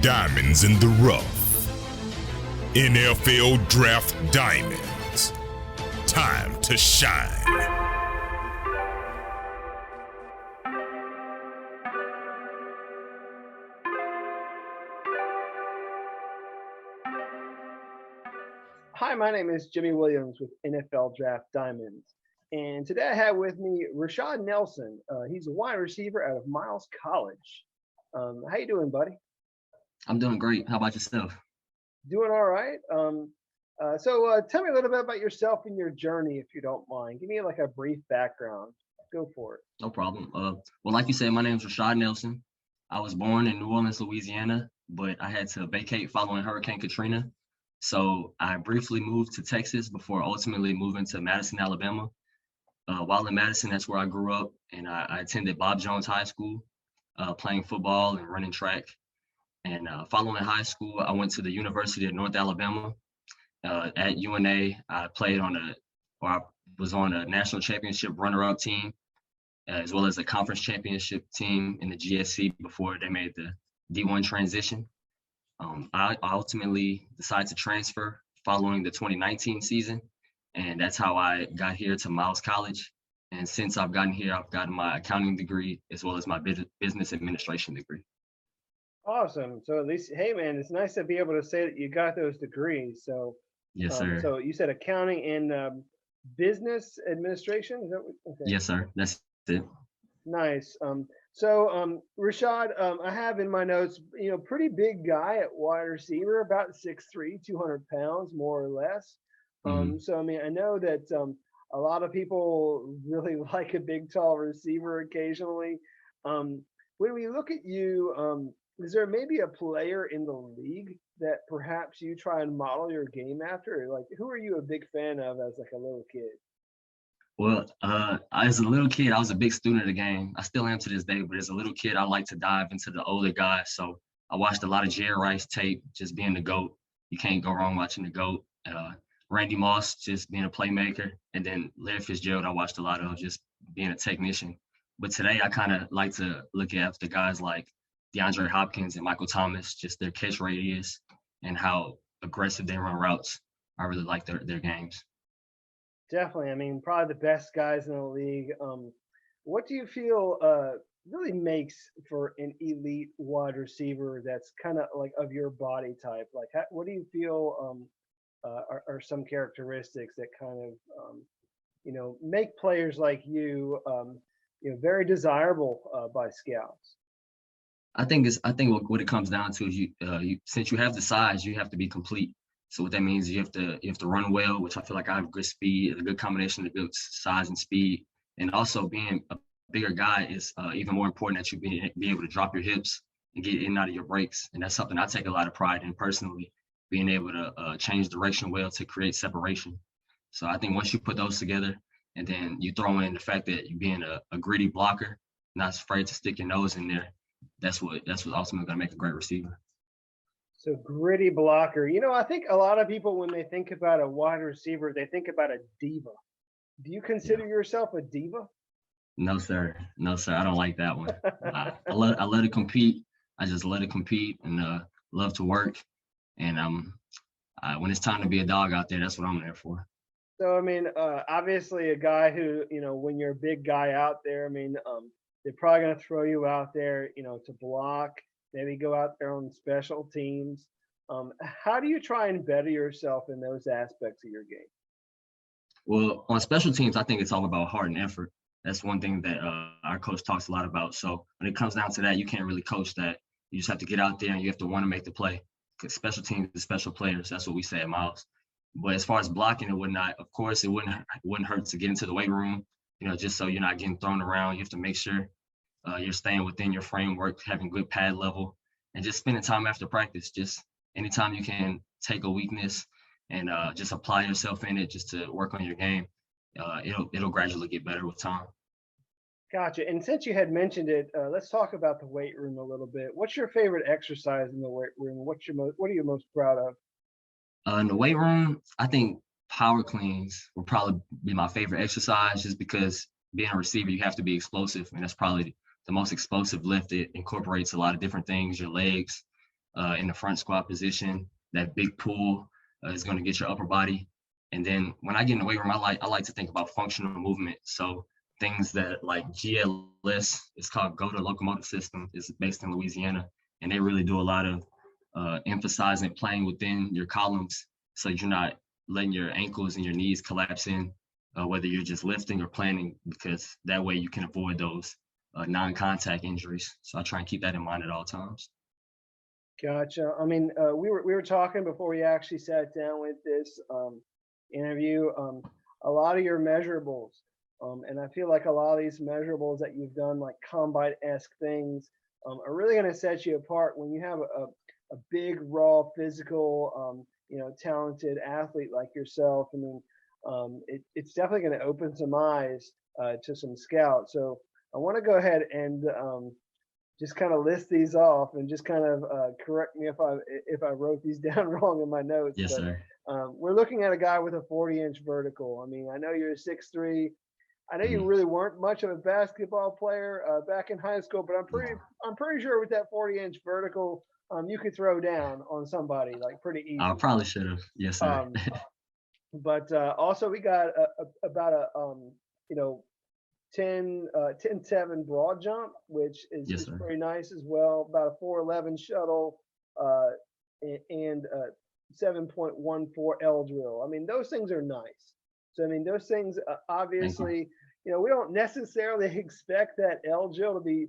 Diamonds in the rough. NFL Draft Diamonds. Time to shine. Hi, my name is Jimmy Williams with NFL Draft Diamonds. And today I have with me Rashad Nelson. He's a wide receiver out of Miles College. How you doing, buddy? I'm doing great. How about yourself? Doing all right. So tell me a little bit about yourself and your journey, if you don't mind. Give me like a brief background. Go for it. No problem. Well, like you said, my name is Rashad Nelson. I was born in New Orleans, Louisiana, but I had to vacate following Hurricane Katrina. So I briefly moved to Texas before ultimately moving to Madison, Alabama. While in Madison, that's where I grew up, and I attended Bob Jones High School, playing football and running track. And following high school, I went to the University of North Alabama. At UNA, I was on a national championship runner-up team, as well as a conference championship team in the GSC before they made the D1 transition. I ultimately decided to transfer following the 2019 season, and that's how I got here to Miles College. And since I've gotten here, I've gotten my accounting degree as well as my business administration degree. Awesome. So at least, hey man, it's nice to be able to say that you got those degrees. So Yes, sir. So you said accounting and business administration. Is that okay? Yes, sir. That's it. Nice. Rashad, I have in my notes, pretty big guy at wide receiver, about 6'3", 200 pounds, more or less. So, I mean, I know that a lot of people really like a big, tall receiver occasionally. When we look at you, is there maybe a player in the league that perhaps you try and model your game after? Like, who are you a big fan of as like a little kid? Well, as a little kid, I was a big student of the game. I still am to this day, but as a little kid, I like to dive into the older guys. So I watched a lot of Jerry Rice tape, just being the GOAT. You can't go wrong watching the GOAT. Randy Moss, just being a playmaker. And then Larry Fitzgerald, I watched a lot of, just being a technician. But today, I kind of like to look at the guys like DeAndre Hopkins and Michael Thomas, just their catch radius and how aggressive they run routes. I really like their games. Definitely. I mean, probably the best guys in the league. What do you feel really makes for an elite wide receiver that's kind of like of your body type? Like, what do you feel are some characteristics that kind of, make players like you, very desirable by scouts? I think what it comes down to is you since you have the size, you have to be complete. So what that means is you have to run well, which I feel like I have good speed, a good combination of good size and speed, and also being a bigger guy is even more important that you be able to drop your hips and get in and out of your breaks, and that's something I take a lot of pride in personally, being able to change direction well to create separation. So I think once you put those together, and then you throw in the fact that you being a gritty blocker, not afraid to stick your nose in there, that's what ultimately going to make a great receiver. So gritty blocker. I think a lot of people, when they think about a wide receiver, they think about a diva. Do you consider yourself a diva? No, sir. No, sir. I don't like that one. I let it compete. I just let it compete and love to work. And when it's time to be a dog out there, that's what I'm there for. So, I mean, obviously a guy who, when you're a big guy out there, I mean, they're probably going to throw you out there, to block. Maybe go out there on special teams. How do you try and better yourself in those aspects of your game? Well, on special teams, I think it's all about heart and effort. That's one thing that our coach talks a lot about. So when it comes down to that, you can't really coach that. You just have to get out there and you have to want to make the play. Because special teams is special players. That's what we say at Miles. But as far as blocking and whatnot, of course, it wouldn't hurt to get into the weight room, just so you're not getting thrown around. You have to make sure you're staying within your framework, having good pad level, and just spending time after practice. Just anytime you can take a weakness and just apply yourself in it just to work on your game, it'll gradually get better with time. Gotcha. And since you had mentioned it, let's talk about the weight room a little bit. What's your favorite exercise in the weight room? What are you most proud of? In the weight room, I think power cleans will probably be my favorite exercise, just because being a receiver, you have to be explosive, and that's probably the most explosive lift. It incorporates a lot of different things, your legs, in the front squat position. That big pull is going to get your upper body. And then when I get in the weight room, I like to think about functional movement. So things that like GLS, it's called Go to Locomotive System, is based in Louisiana, and they really do a lot of emphasizing playing within your columns, so you're not letting your ankles and your knees collapse in, whether you're just lifting or planning, because that way you can avoid those non-contact injuries. So I try and keep that in mind at all times. Gotcha. I mean, we were talking before we actually sat down with this interview. A lot of your measurables, and I feel like a lot of these measurables that you've done, like combine-esque things, are really going to set you apart when you have a big, raw, physical, talented athlete like yourself. I mean, it's definitely going to open some eyes to some scouts. So I want to go ahead and just kind of list these off and just kind of correct me if I wrote these down wrong in my notes. Yes, but, sir. we're looking at a guy with a 40-inch vertical. I mean, I know you're 6'3". I know you Mhm. really weren't much of a basketball player back in high school, but I'm pretty sure with that 40-inch vertical, you could throw down on somebody like pretty I easy. probably should have. Yes, sir. But also we got about a you know 10-7 broad jump, which Yes, is sir. very nice as well. About a 411 shuttle uh, and 7.14 L drill. I mean, those things are nice. So I mean, those things Thank you. obviously, we don't necessarily expect that L drill to be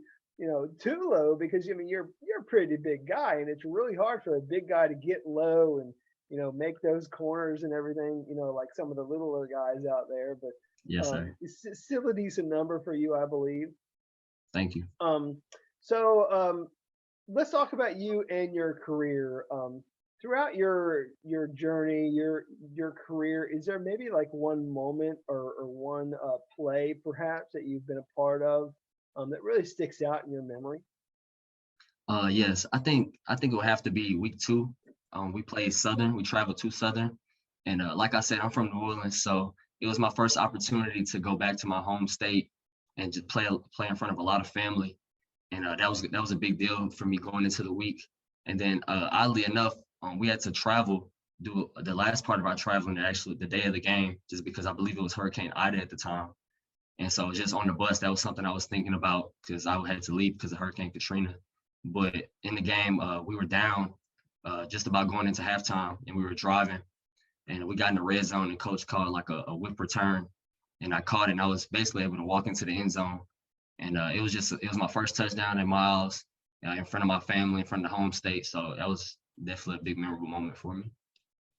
too low, because I mean you're a pretty big guy, and it's really hard for a big guy to get low and make those corners and everything, like some of the littler guys out there. But Yes, sir. it's still a decent number for you, I believe. Thank you. So let's talk about you and your career. Throughout your journey, your career, is there maybe like one moment or one play perhaps that you've been a part of that really sticks out in your memory? Yes, I think it will have to be week 2. We played Southern. We traveled to Southern, and like I said, I'm from New Orleans, so it was my first opportunity to go back to my home state and just play in front of a lot of family, and that was a big deal for me going into the week. And then oddly enough, we had to travel, do the last part of our traveling, actually the day of the game, just because I believe it was Hurricane Ida at the time. And so just on the bus, that was something I was thinking about, because I had to leave because of Hurricane Katrina. But in the game, we were down just about going into halftime, and we were driving, and we got in the red zone, and coach called like a whip return, and I caught it, and I was basically able to walk into the end zone. And it was my first touchdown in Miles, in front of my family, in front of the home state. So that was definitely a big memorable moment for me.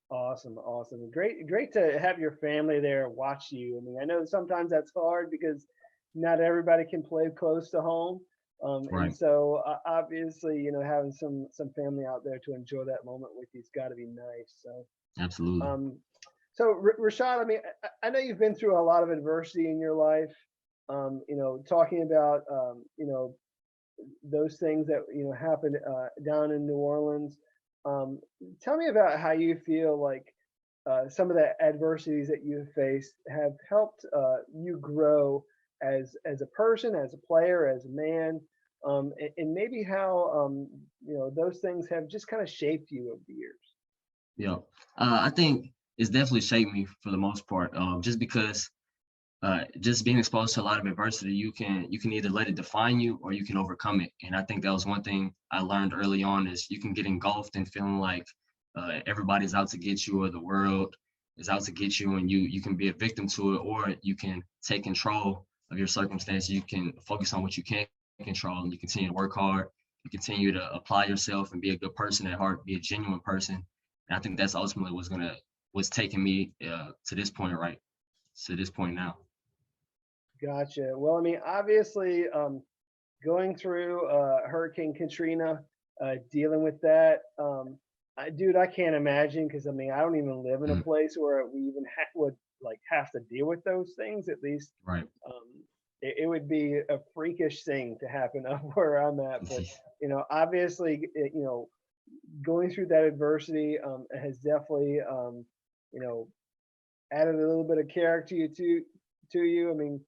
Awesome, awesome. Great to have your family there watch you. I mean, I know sometimes that's hard because not everybody can play close to home. And Right. so obviously, having some family out there to enjoy that moment with you's got to be nice. So, Absolutely. um, Rashad, I mean, I know you've been through a lot of adversity in your life. Talking about those things that happened down in New Orleans. Tell me about how you feel like some of the adversities that you've faced have helped you grow as a person, as a player, as a man, and maybe how those things have just kind of shaped you over the years. Yeah. I think it's definitely shaped me for the most part, just because just being exposed to a lot of adversity, you can either let it define you or you can overcome it. And I think that was one thing I learned early on, is you can get engulfed in feeling like everybody's out to get you, or the world is out to get you, and you can be a victim to it, or you can take control of your circumstance. You can focus on what you can control, and you continue to work hard. You continue to apply yourself and be a good person at heart, be a genuine person. And I think that's ultimately what's taking me to this point, right? To this point now. Gotcha. Well, I mean, obviously, going through Hurricane Katrina, dealing with that, dude, I can't imagine, because I mean, I don't even live in a Mm, place where we even would like have to deal with those things. At least, right. it would be a freakish thing to happen up where I'm at. But obviously, going through that adversity has definitely, you know, added a little bit of character to you. I mean,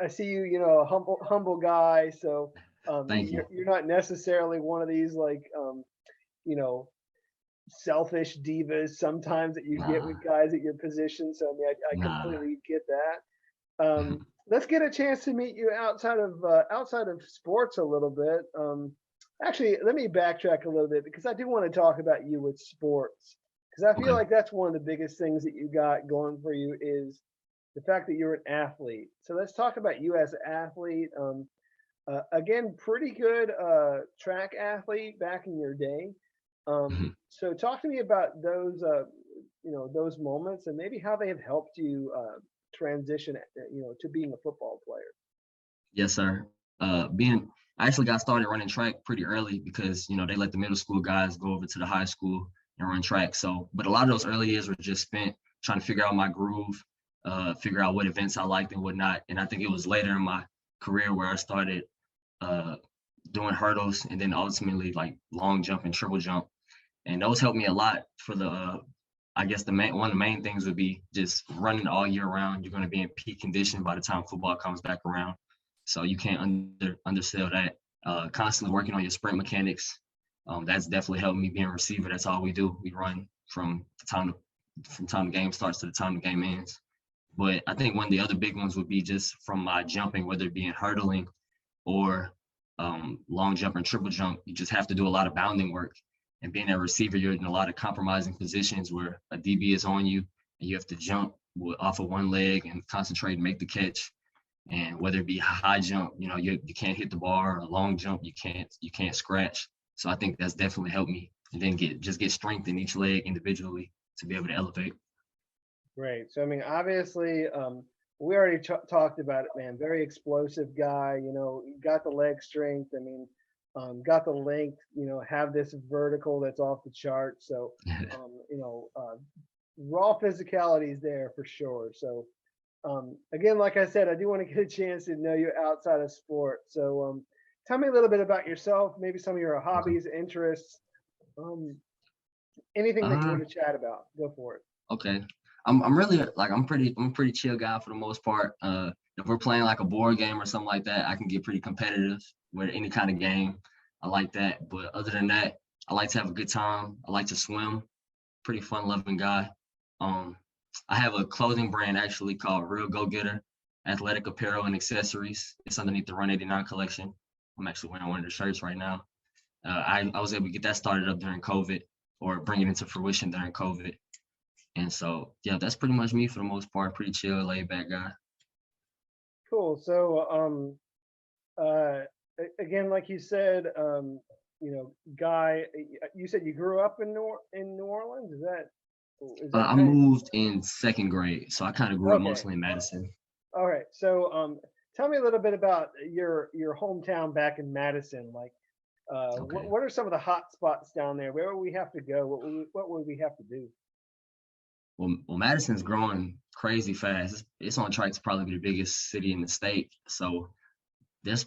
I see you, a humble guy. So Thank you. You're not necessarily one of these like you know, selfish divas sometimes that you get Nah, with guys at your position. So I mean, I nah. completely get that. Let's get a chance to meet you outside of sports a little bit. Actually, let me backtrack a little bit because I do want to talk about you with sports because I feel Okay. like that's one of the biggest things that you got going for you is the fact that you're an athlete. So let's talk about you as an athlete. Again, pretty good track athlete back in your day. So talk to me about those, those moments and maybe how they have helped you transition, to being a football player. Yes, sir. Being I actually got started running track pretty early because they let the middle school guys go over to the high school and run track. So, but a lot of those early years were just spent trying to figure out my groove, figure out what events I liked and whatnot. And I think it was later in my career where I started uh, doing hurdles and then ultimately like long jump and triple jump. And those helped me a lot for I guess one of the main things would be just running all year round. You're going to be in peak condition by the time football comes back around. So you can't undersell that. Constantly working on your sprint mechanics. That's definitely helped me being a receiver. That's all we do. We run from the time the game starts to the time the game ends. But I think one of the other big ones would be just from my jumping, whether it be in hurdling or long jump and triple jump. You just have to do a lot of bounding work. And being a receiver, you're in a lot of compromising positions where a DB is on you and you have to jump off of one leg and concentrate and make the catch. And whether it be high jump, you can't hit the bar, or a long jump, you can't scratch. So I think that's definitely helped me. And then get strength in each leg individually to be able to elevate. Great. So I mean, obviously, we already talked about it, man. Very explosive guy. Got the leg strength. I mean, got the length. Have this vertical that's off the chart. So, raw physicality is there for sure. So, again, like I said, I do want to get a chance to know you outside of sport. So, tell me a little bit about yourself. Maybe some of your hobbies, interests, anything that you Uh, want to chat about. Go for it. okay. I'm really like I'm a pretty chill guy for the most part. If we're playing like a board game or something like that, I can get pretty competitive with any kind of game. I like that. But other than that, I like to have a good time. I like to swim. Pretty fun loving guy. Um, I have a clothing brand actually called Real Go Getter Athletic Apparel and Accessories. It's underneath the Run 89 collection. I'm actually wearing one of the shirts right now. I was able to get that started up during COVID or bring it into fruition during COVID. And so, yeah, that's pretty much me for the most part. Pretty chill, laid back guy. Cool. So, again, like you said, Guy, you said you grew up in New Orleans. Is that I right? moved in second grade, so I kind of grew up Okay. mostly in Madison. All right. So, tell me a little bit about your hometown back in Madison. Like, Okay. what are some of the hot spots down there? Where would we have to go? What would we have to do? Well, Madison's growing crazy fast. It's on track to probably be the biggest city in the state. So there's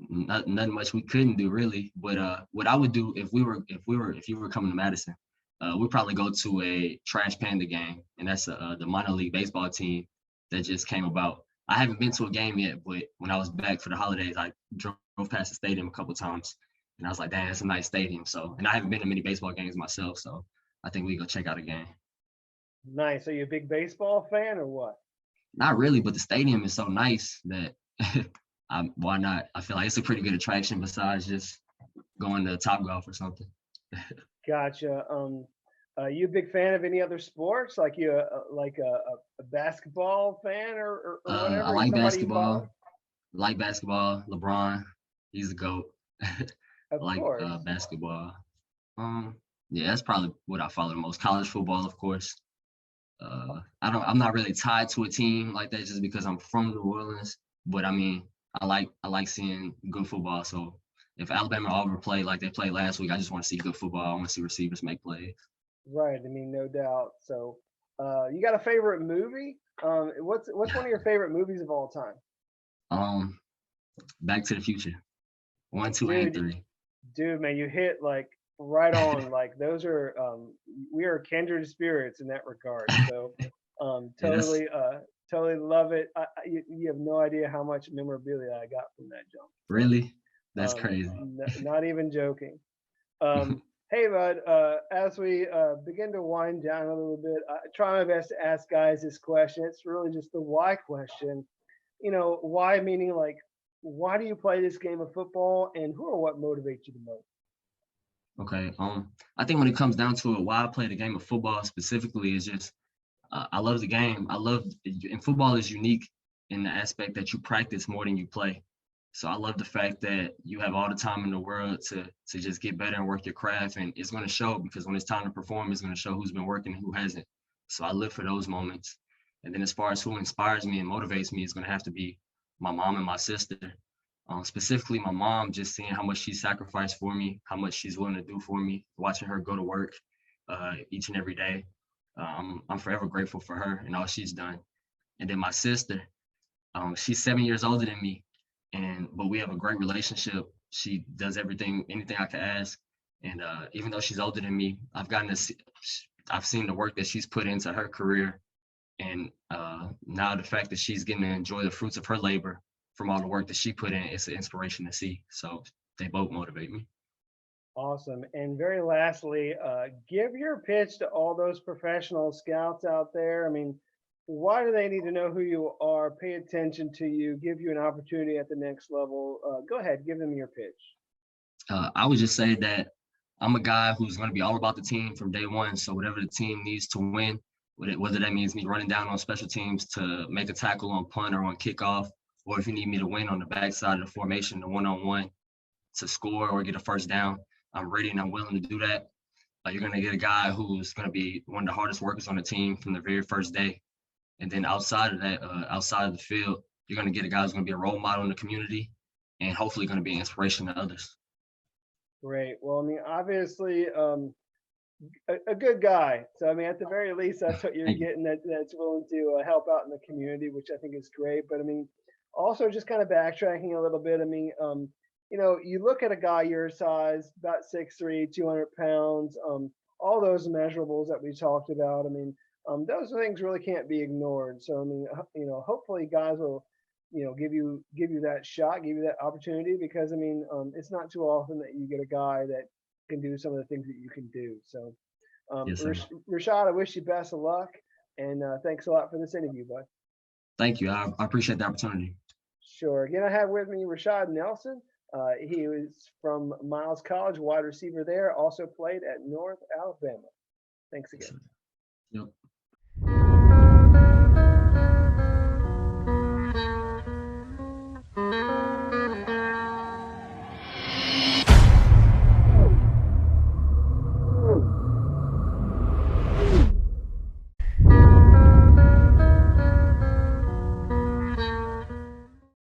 nothing much we couldn't do really. But what I would do if you were coming to Madison, we'd probably go to a Trash Panda game, and that's the minor league baseball team that just came about. I haven't been to a game yet, but when I was back for the holidays, I drove past the stadium a couple times, and I was like, "Dang, that's a nice stadium." So, and I haven't been to many baseball games myself, so I think we go check out a game. Nice. Are you a big baseball fan or what? Not really, but the stadium is so nice that why not? I feel like it's a pretty good attraction besides just going to Top Golf or something. Gotcha. You a big fan of any other sports? Like you, a basketball fan or I whatever? like Somebody you follow? basketball. Like basketball. LeBron, he's the GOAT. I Of like course. basketball. Um, yeah, that's probably what I follow the most. College football, of course. I'm not really tied to a team like that just because I'm from New Orleans. But I mean, I like seeing good football. So if Alabama or Auburn play like they played last week, I just want to see good football. I want to see receivers make plays. Right. I mean, no doubt. So, you got a favorite movie? What's one of your favorite movies of all time? Um, Back to the Future, 1, 2, and Dude, 3. man, you hit like right on. Like those are we are kindred spirits in that regard. So, Yeah, that's totally love it. You have no idea how much memorabilia I got from that jump. So, really. That's crazy. Not even joking. Hey, bud, as we begin to wind down a little bit, I try my best to ask guys this question. It's really just the why question. Why meaning like, why do you play this game of football, and who or what motivates you the most? Okay. I think when it comes down to it, why I play the game of football specifically is just I love the game. And football is unique in the aspect that you practice more than you play. So I love the fact that you have all the time in the world to just get better and work your craft, and it's going to show because when it's time to perform, it's going to show who's been working and who hasn't. So I live for those moments. And then as far as who inspires me and motivates me, it's going to have to be my mom and my sister. Specifically, my mom, just seeing how much she sacrificed for me, how much she's willing to do for me, watching her go to work each and every day. I'm forever grateful for her and all she's done. And then my sister, she's 7 years older than me, but we have a great relationship. She does anything I can ask. And even though she's older than me, I've seen the work that she's put into her career, and now the fact that she's getting to enjoy the fruits of her labor from all the work that she put in, it's an inspiration to see. So they both motivate me. Awesome. And very lastly, give your pitch to all those professional scouts out there. I mean, why do they need to know who you are, pay attention to you, give you an opportunity at the next level? Go ahead, give them your pitch. I would just say that I'm a guy who's going to be all about the team from day one. So whatever the team needs to win, whether that means me running down on special teams to make a tackle on punt or on kickoff, or if you need me to win on the backside of the formation, the one-on-one to score or get a first down, I'm ready and I'm willing to do that. You're going to get a guy who's going to be one of the hardest workers on the team from the very first day. And then outside of that, outside of the field, you're going to get a guy who's going to be a role model in the community and hopefully going to be an inspiration to others. Great. Well, I mean, obviously, a good guy. So, I mean, at the very least, that's what you're getting, that's willing to help out in the community, which I think is great. But, I mean, also just kind of backtracking a little bit, I mean, you look at a guy your size, about 6'3", 200 pounds, all those measurables that we talked about. I mean, those things really can't be ignored. So, I mean, hopefully guys will, give you that shot, give you that opportunity, because I mean, it's not too often that you get a guy that can do some of the things that you can do. So, Yes, Rashad, I wish you best of luck, and thanks a lot for this interview, bud. Thank you. I appreciate the opportunity. Sure. Again, I have with me Rashad Nelson. He was from Miles College, wide receiver there, also played at North Alabama. Thanks again. Yep.